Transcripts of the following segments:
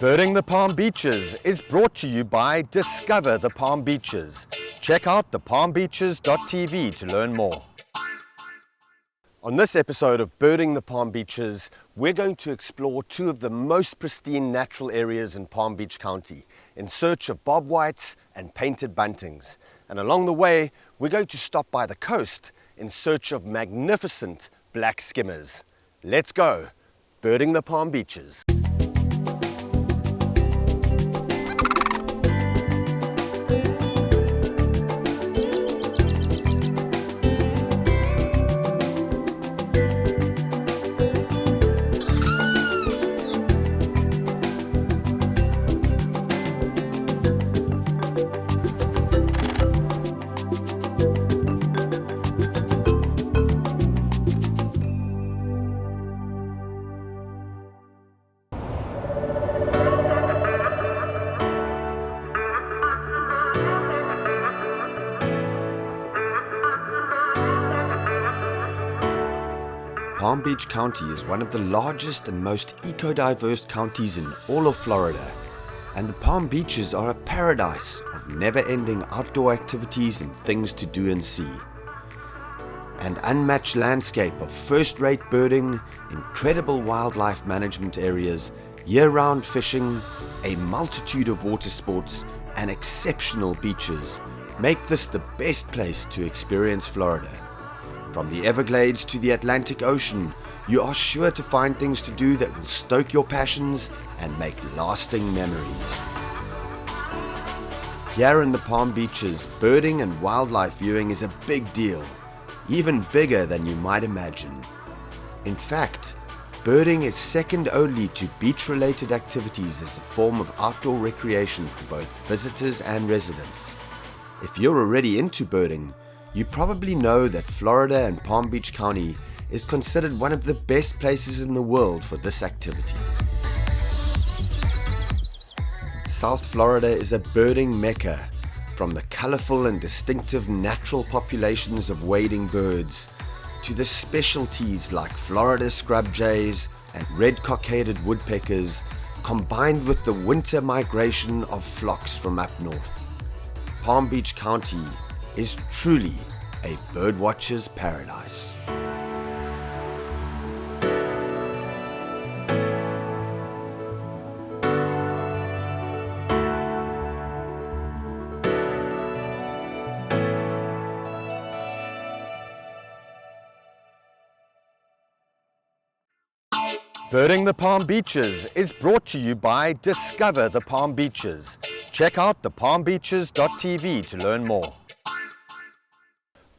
Birding the Palm Beaches is brought to you by Discover the Palm Beaches. Check out thepalmbeaches.tv to learn more. On this episode of Birding the Palm Beaches, we're going to explore two of the most pristine natural areas in Palm Beach County in search of bobwhites and painted buntings. And along the way, we're going to stop by the coast in search of magnificent black skimmers. Let's go, birding the Palm Beaches. Palm Beach County is one of the largest and most eco-diverse counties in all of Florida, and the Palm Beaches are a paradise of never-ending outdoor activities and things to do and see. An unmatched landscape of first-rate birding, incredible wildlife management areas, year-round fishing, a multitude of water sports, and exceptional beaches make this the best place to experience Florida. From the Everglades to the Atlantic Ocean, you are sure to find things to do that will stoke your passions and make lasting memories. Here in the Palm Beaches, birding and wildlife viewing is a big deal, even bigger than you might imagine. In fact, birding is second only to beach-related activities as a form of outdoor recreation for both visitors and residents. If you're already into birding, you probably know that Florida and Palm Beach County is considered one of the best places in the world for this activity. South Florida is a birding mecca, from the colorful and distinctive natural populations of wading birds to the specialties like Florida scrub jays and red cockaded woodpeckers, combined with the winter migration of flocks from up north. Palm Beach County is truly a birdwatcher's paradise. Birding the Palm Beaches is brought to you by Discover the Palm Beaches. Check out thepalmbeaches.tv to learn more.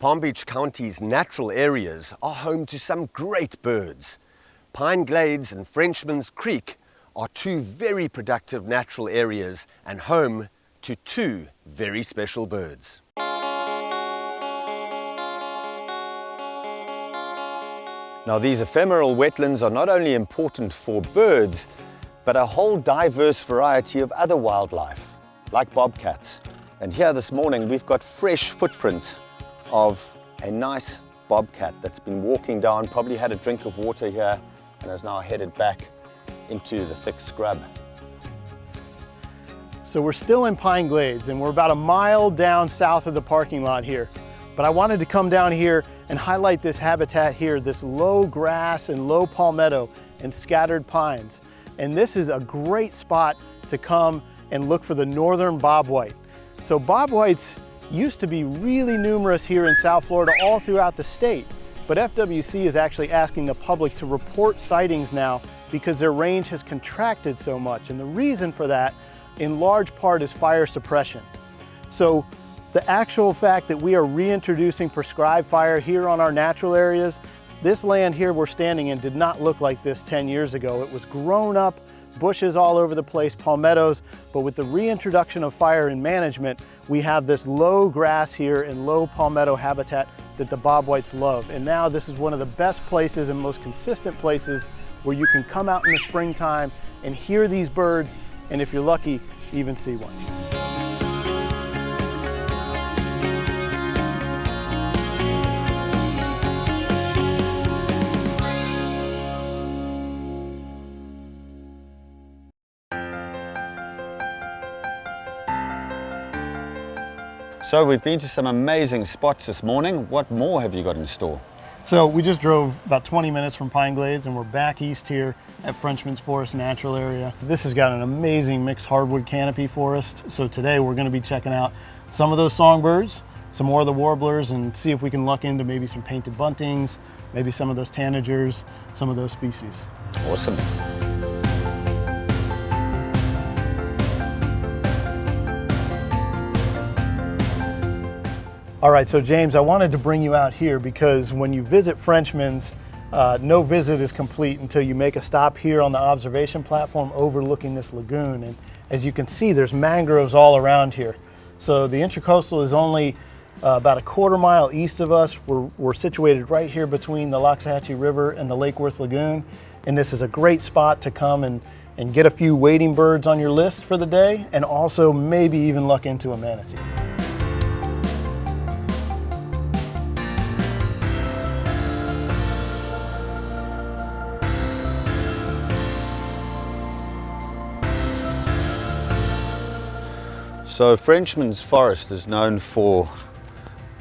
Palm Beach County's natural areas are home to some great birds. Pine Glades and Frenchman's Creek are two very productive natural areas and home to two very special birds. Now, these ephemeral wetlands are not only important for birds, but a whole diverse variety of other wildlife, like bobcats. And here this morning we've got fresh footprints of a nice bobcat that's been walking down, probably had a drink of water here and is now headed back into the thick scrub. So we're still in Pine Glades and we're about a mile down south of the parking lot here. But I wanted to come down here and highlight this habitat here, this low grass and low palmetto and scattered pines. And this is a great spot to come and look for the northern bobwhite. So bobwhites used to be really numerous here in South Florida all throughout the state, but FWC is actually asking the public to report sightings now because their range has contracted so much, and the reason for that in large part is fire suppression. So the actual fact that we are reintroducing prescribed fire here on our natural areas, this land here we're standing in did not look like this 10 years ago. It was grown up, bushes all over the place, palmettos, but with the reintroduction of fire and management, we have this low grass here and low palmetto habitat that the bobwhites love. And now this is one of the best places and most consistent places where you can come out in the springtime and hear these birds, and if you're lucky, even see one. So we've been to some amazing spots this morning. What more have you got in store? So we just drove about 20 minutes from Pine Glades and we're back east here at Frenchman's Forest Natural Area. This has got an amazing mixed hardwood canopy forest. So today we're going to be checking out some of those songbirds, some more of the warblers, and see if we can luck into maybe some painted buntings, maybe some of those tanagers, some of those species. Awesome. All right, so James, I wanted to bring you out here because when you visit Frenchman's, no visit is complete until you make a stop here on the observation platform overlooking this lagoon. And as you can see, there's mangroves all around here. So the Intracoastal is only about a quarter mile east of us. We're situated right here between the Loxahatchee River and the Lake Worth Lagoon. And this is a great spot to come and get a few wading birds on your list for the day, and also maybe even luck into a manatee. So Frenchman's Forest is known for,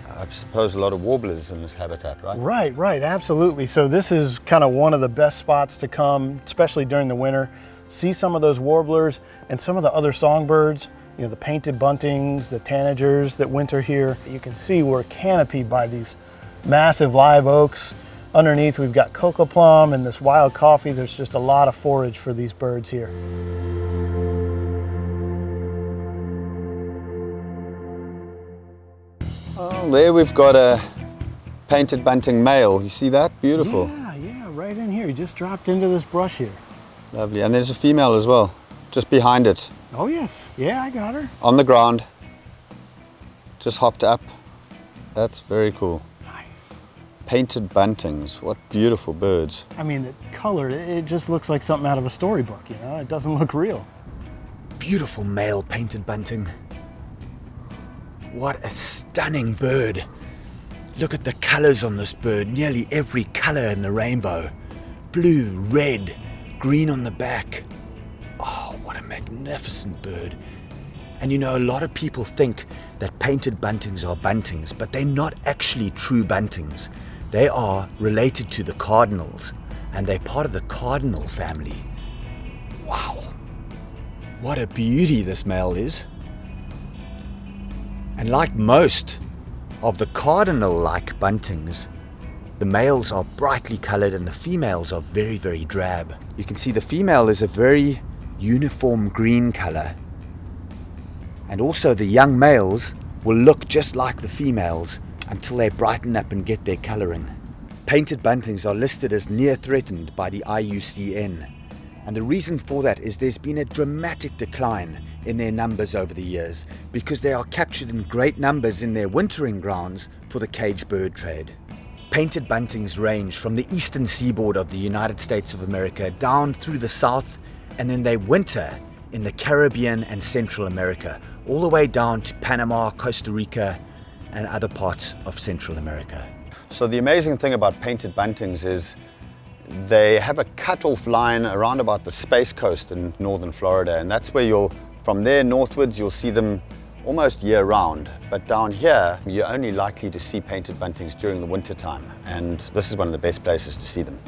I suppose, a lot of warblers in this habitat, right? Right, absolutely. So this is kind of one of the best spots to come, especially during the winter. See some of those warblers and some of the other songbirds, you know, the painted buntings, the tanagers that winter here. You can see we're canopied by these massive live oaks. Underneath we've got cocoa plum and this wild coffee. There's just a lot of forage for these birds here. Oh, there we've got a painted bunting male. You see that? Beautiful. Yeah, right in here. He just dropped into this brush here. Lovely. And there's a female as well, just behind it. Oh yes, yeah, I got her. On the ground. Just hopped up. That's very cool. Nice. Painted buntings. What beautiful birds. I mean, the color, it just looks like something out of a storybook, you know? It doesn't look real. Beautiful male painted bunting. What a stunning bird. Look at the colors on this bird, nearly every color in the rainbow. Blue, red, green on the back. Oh, what a magnificent bird. And you know, a lot of people think that painted buntings are buntings, but they're not actually true buntings. They are related to the cardinals, and they're part of the cardinal family. Wow, what a beauty this male is. And like most of the cardinal-like buntings, the males are brightly colored and the females are very, very drab. You can see the female is a very uniform green color. And also the young males will look just like the females until they brighten up and get their coloring. Painted buntings are listed as near threatened by the IUCN. And the reason for that is there's been a dramatic decline in their numbers over the years because they are captured in great numbers in their wintering grounds for the cage bird trade. Painted buntings range from the eastern seaboard of the United States of America down through the south, and then they winter in the Caribbean and Central America, all the way down to Panama, Costa Rica, and other parts of Central America. So the amazing thing about painted buntings is they have a cut-off line around about the Space Coast in northern Florida, and that's where from there northwards you'll see them almost year-round. But down here you're only likely to see painted buntings during the winter time, and this is one of the best places to see them.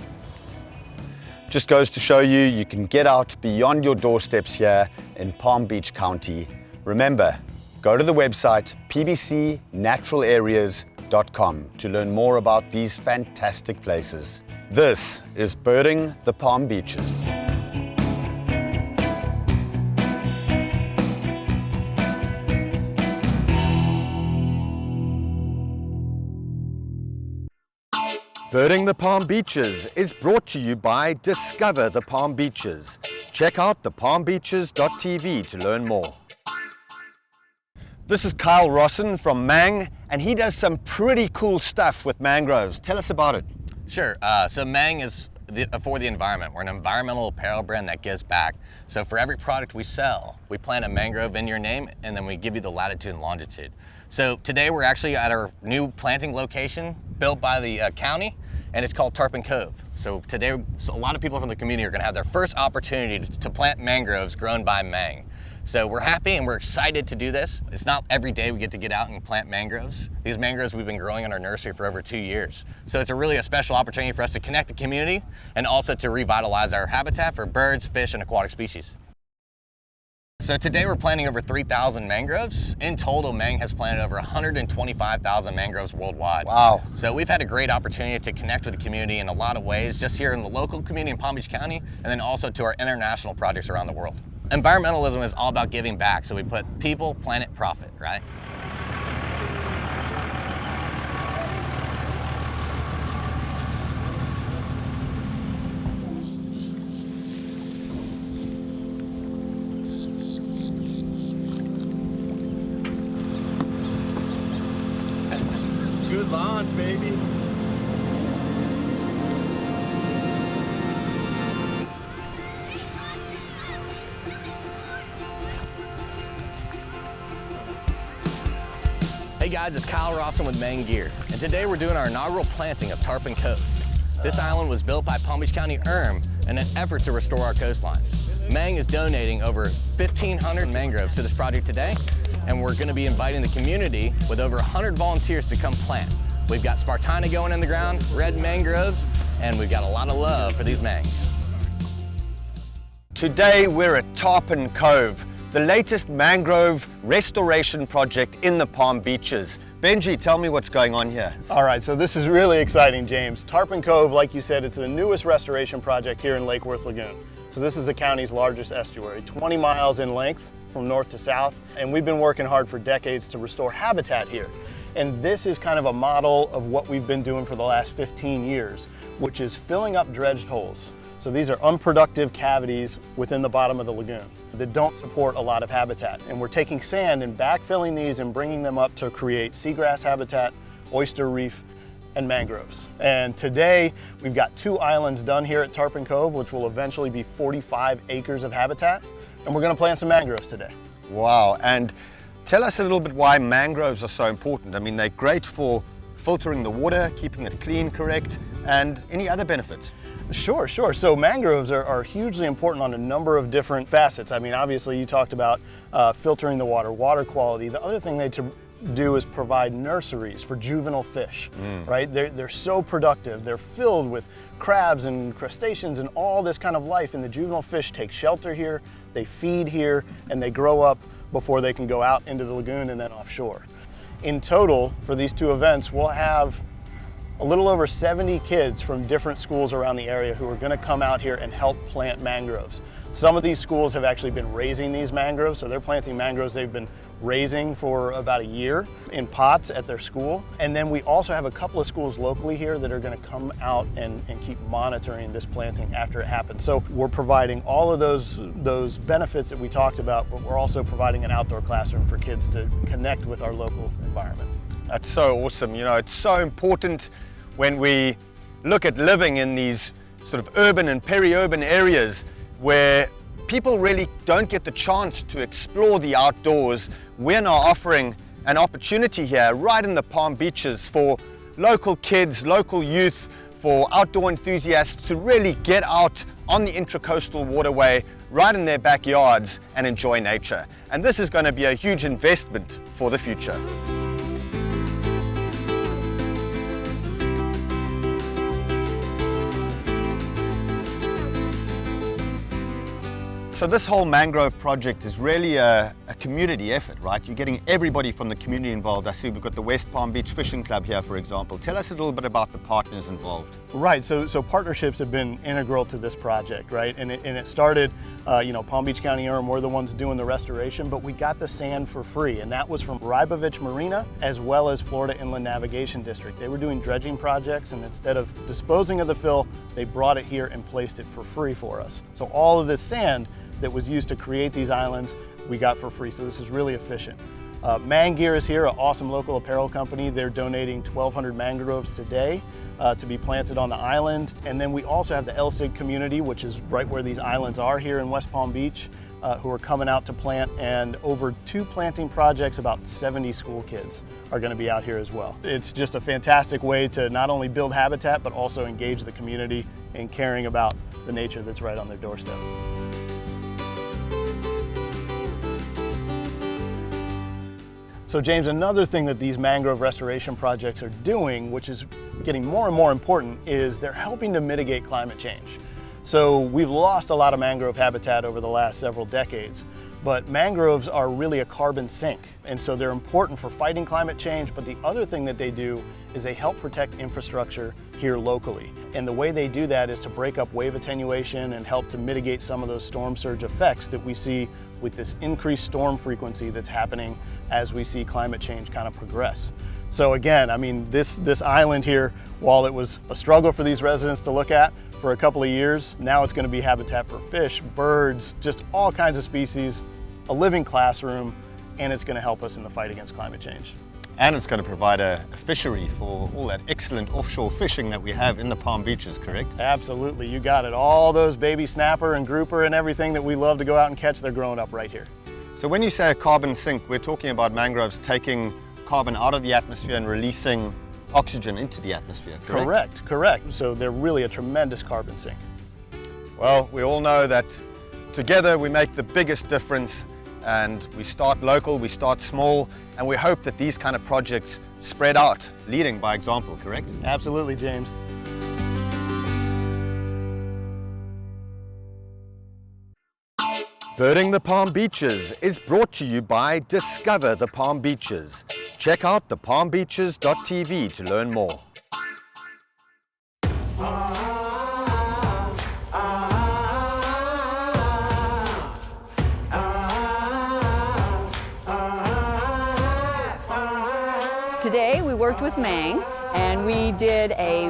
Just goes to show you, you can get out beyond your doorsteps here in Palm Beach County. Remember, go to the website pbcnaturalareas.com to learn more about these fantastic places. This is Birding the Palm Beaches. Birding the Palm Beaches is brought to you by Discover the Palm Beaches. Check out thepalmbeaches.tv to learn more. This is Kyle Rossen from Mang, and he does some pretty cool stuff with mangroves. Tell us about it. Sure. So Mang is for the environment. We're an environmental apparel brand that gives back. So for every product we sell, we plant a mangrove in your name, and then we give you the latitude and longitude. So today we're actually at our new planting location built by the county, and it's called Tarpon Cove. So today, a lot of people from the community are going to have their first opportunity to plant mangroves grown by Mang. So we're happy and we're excited to do this. It's not every day we get to get out and plant mangroves. These mangroves we've been growing in our nursery for over 2 years. So it's a special opportunity for us to connect the community and also to revitalize our habitat for birds, fish, and aquatic species. So today we're planting over 3,000 mangroves. In total, Mang has planted over 125,000 mangroves worldwide. Wow. So we've had a great opportunity to connect with the community in a lot of ways, just here in the local community in Palm Beach County, and then also to our international projects around the world. Environmentalism is all about giving back, so we put people, planet, profit, right? Good launch, baby. Hey guys, it's Kyle Rawson with Mang Gear, and today we're doing our inaugural planting of Tarpon Cove. This island was built by Palm Beach County in an effort to restore our coastlines. Mang is donating over 1,500 mangroves to this project today, and we're going to be inviting the community with over 100 volunteers to come plant. We've got Spartina going in the ground, red mangroves, and we've got a lot of love for these mangs. Today we're at Tarpon Cove, the latest mangrove restoration project in the Palm Beaches. Benji, tell me what's going on here. All right, so this is really exciting, James. Tarpon Cove, like you said, it's the newest restoration project here in Lake Worth Lagoon. So this is the county's largest estuary, 20 miles in length from north to south, and we've been working hard for decades to restore habitat here. And this is kind of a model of what we've been doing for the last 15 years, which is filling up dredged holes. So these are unproductive cavities within the bottom of the lagoon that don't support a lot of habitat. And we're taking sand and backfilling these and bringing them up to create seagrass habitat, oyster reef, and mangroves. And today we've got 2 islands done here at Tarpon Cove, which will eventually be 45 acres of habitat. And we're gonna plant some mangroves today. Wow, and tell us a little bit why mangroves are so important. I mean, they're great for filtering the water, keeping it clean, correct, and any other benefits? Sure. So mangroves are hugely important on a number of different facets. I mean, obviously you talked about filtering the water quality. The other thing they do is provide nurseries for juvenile fish, right? They're so productive. They're filled with crabs and crustaceans and all this kind of life, and the juvenile fish take shelter here, they feed here, and they grow up before they can go out into the lagoon and then offshore. In total, for these 2 events, we'll have a little over 70 kids from different schools around the area who are going to come out here and help plant mangroves. Some of these schools have actually been raising these mangroves, so they're planting mangroves they've been raising for about a year in pots at their school. And then we also have a couple of schools locally here that are going to come out and keep monitoring this planting after it happens. So we're providing all of those benefits that we talked about, but we're also providing an outdoor classroom for kids to connect with our local environment. That's so awesome. You know, it's so important when we look at living in these sort of urban and peri-urban areas where people really don't get the chance to explore the outdoors. We're now offering an opportunity here right in the Palm Beaches for local kids, local youth, for outdoor enthusiasts to really get out on the intracoastal waterway right in their backyards and enjoy nature. And this is going to be a huge investment for the future. So this whole mangrove project is really a community effort, right? You're getting everybody from the community involved. I see we've got the West Palm Beach Fishing Club here, for example. Tell us a little bit about the partners involved. Right, so partnerships have been integral to this project, right? And it started, Palm Beach County we're the ones doing the restoration, but we got the sand for free, and that was from Rybovich Marina as well as Florida Inland Navigation District. They were doing dredging projects, and instead of disposing of the fill, they brought it here and placed it for free for us. So all of this sand that was used to create these islands, we got for free, so this is really efficient. Mang Gear is here, an awesome local apparel company. They're donating 1,200 mangroves today to be planted on the island. And then we also have the LSIG community, which is right where these islands are here in West Palm Beach, who are coming out to plant, and over 2 planting projects, about 70 school kids are going to be out here as well. It's just a fantastic way to not only build habitat, but also engage the community in caring about the nature that's right on their doorstep. So James, another thing that these mangrove restoration projects are doing, which is getting more and more important, is they're helping to mitigate climate change. So we've lost a lot of mangrove habitat over the last several decades, but mangroves are really a carbon sink. And so they're important for fighting climate change, but the other thing that they do is they help protect infrastructure here locally. And the way they do that is to break up wave attenuation and help to mitigate some of those storm surge effects that we see with this increased storm frequency that's happening as we see climate change kind of progress. So again, I mean, this island here, while it was a struggle for these residents to look at for a couple of years, now it's going to be habitat for fish, birds, just all kinds of species, a living classroom, and it's going to help us in the fight against climate change. And it's going to provide a fishery for all that excellent offshore fishing that we have in the Palm Beaches, correct? Absolutely, you got it. All those baby snapper and grouper and everything that we love to go out and catch, they're growing up right here. So when you say a carbon sink, we're talking about mangroves taking carbon out of the atmosphere and releasing oxygen into the atmosphere, correct? Correct. So they're really a tremendous carbon sink. Well, we all know that together we make the biggest difference, and we start local, we start small, and we hope that these kind of projects spread out, leading by example, correct? Absolutely, James. Birding the Palm Beaches is brought to you by Discover the Palm Beaches. Check out thepalmbeaches.tv to learn more. Today we worked with Mang and we did a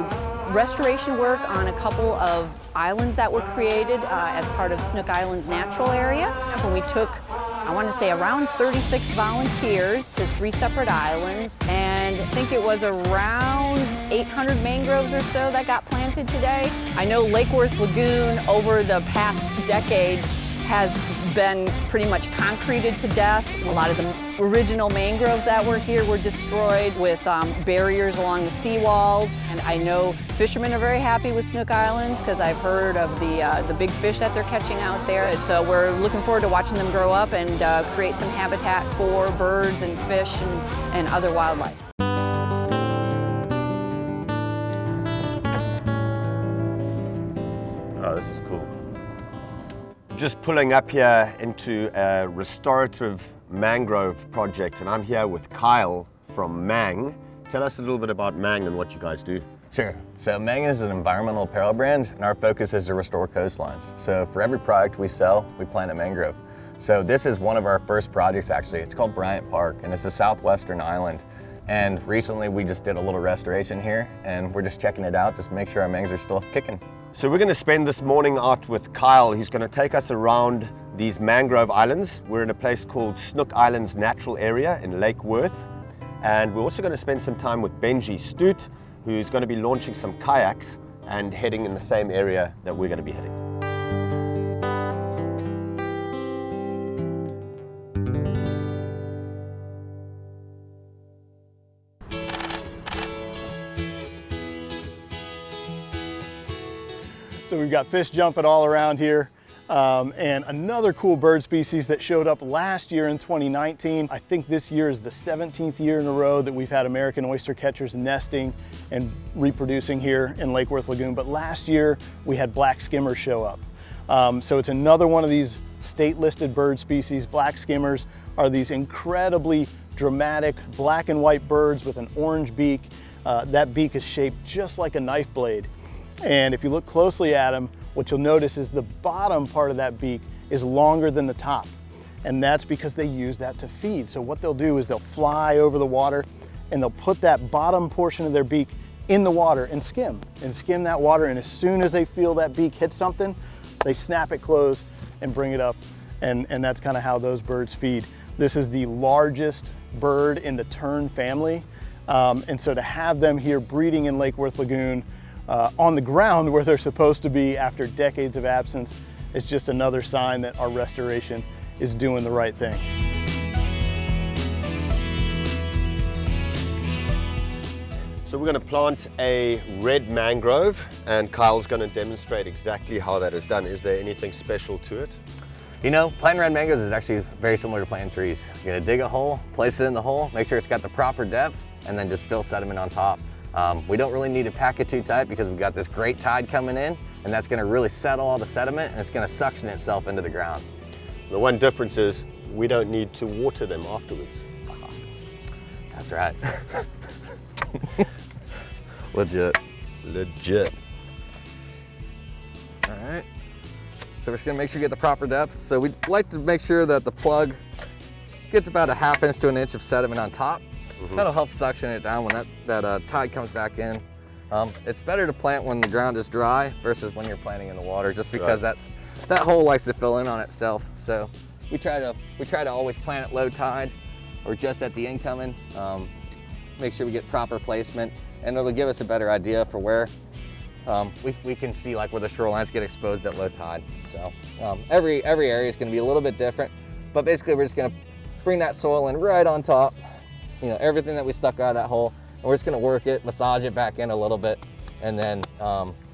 restoration work on a couple of islands that were created as part of Snook Island's natural area. And we took, I want to say, around 36 volunteers to 3 separate islands, and I think it was around 800 mangroves or so that got planted today. I know Lake Worth Lagoon over the past decades has been pretty much concreted to death. A lot of the original mangroves that were here were destroyed with barriers along the seawalls. And I know fishermen are very happy with Snook Islands because I've heard of the big fish that they're catching out there. And so we're looking forward to watching them grow up and create some habitat for birds and fish and other wildlife. Oh, this is cool. Just pulling up here into a restorative mangrove project, and I'm here with Kyle from Mang. Tell us a little bit about Mang and what you guys do. Sure. So Mang is an environmental apparel brand, and our focus is to restore coastlines. So for every product we sell, we plant a mangrove. So this is one of our first projects actually. It's called Bryant Park, and it's a southwestern island. And recently we just did a little restoration here, and we're just checking it out just to make sure our mangs are still kicking. So we're going to spend this morning out with Kyle. He's going to take us around these mangrove islands. We're in a place called Snook Island's natural area in Lake Worth. And we're also going to spend some time with Benji Studt, who's going to be launching some kayaks and heading in the same area that we're going to be heading. So we've got fish jumping all around here. And another cool bird species that showed up last year in 2019. I think this year is the 17th year in a row that we've had American oyster catchers nesting and reproducing here in Lake Worth Lagoon. But last year we had black skimmers show up. So it's another one of these state-listed bird species. Black skimmers are these incredibly dramatic black and white birds with an orange beak. That beak is shaped just like a knife blade. And if you look closely at them, what you'll notice is the bottom part of that beak is longer than the top. And that's because they use that to feed. So what they'll do is they'll fly over the water and they'll put that bottom portion of their beak in the water and skim that water. And as soon as they feel that beak hit something, they snap it closed and bring it up. And that's kind of how those birds feed. This is the largest bird in the tern family. And so to have them here breeding in Lake Worth Lagoon, on the ground where they're supposed to be after decades of absence, is just another sign that our restoration is doing the right thing. So we're going to plant a red mangrove, and Kyle's going to demonstrate exactly how that is done. Is there anything special to it? You know, planting red mangoes is actually very similar to planting trees. You're gonna dig a hole, place it in the hole, make sure it's got the proper depth, and then just fill sediment on top. We don't really need to pack it too tight because we've got this great tide coming in, and that's gonna really settle all the sediment, and it's gonna suction itself into the ground. The one difference is we don't need to water them afterwards. That's right. Legit. Legit. All right. So we're just gonna make sure you get the proper depth. So we'd like to make sure that the plug gets about a 1/2 inch to an inch of sediment on top. That'll help suction it down when that tide comes back in. It's better to plant when the ground is dry versus when you're planting in the water, just because that hole likes to fill in on itself. So we try to always plant at low tide or just at the incoming. Make sure we get proper placement, and it'll give us a better idea for where we can see like where the shorelines get exposed at low tide. So every area is going to be a little bit different, but basically we're just going to bring that soil in right on top. You know, everything that we stuck out of that hole, and we're just going to work it, massage it back in a little bit, and then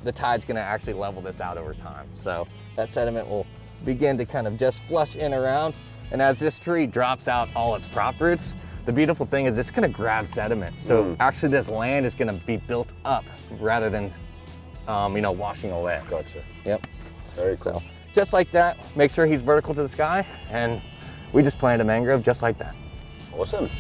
the tide's going to actually level this out over time. So that sediment will begin to kind of just flush in around, and as this tree drops out all its prop roots, the beautiful thing is it's going to grab sediment. So actually this land is going to be built up rather than you know, washing away. Gotcha. Yep. Very cool. So just like that, make sure he's vertical to the sky, and we just planted a mangrove just like that. Awesome.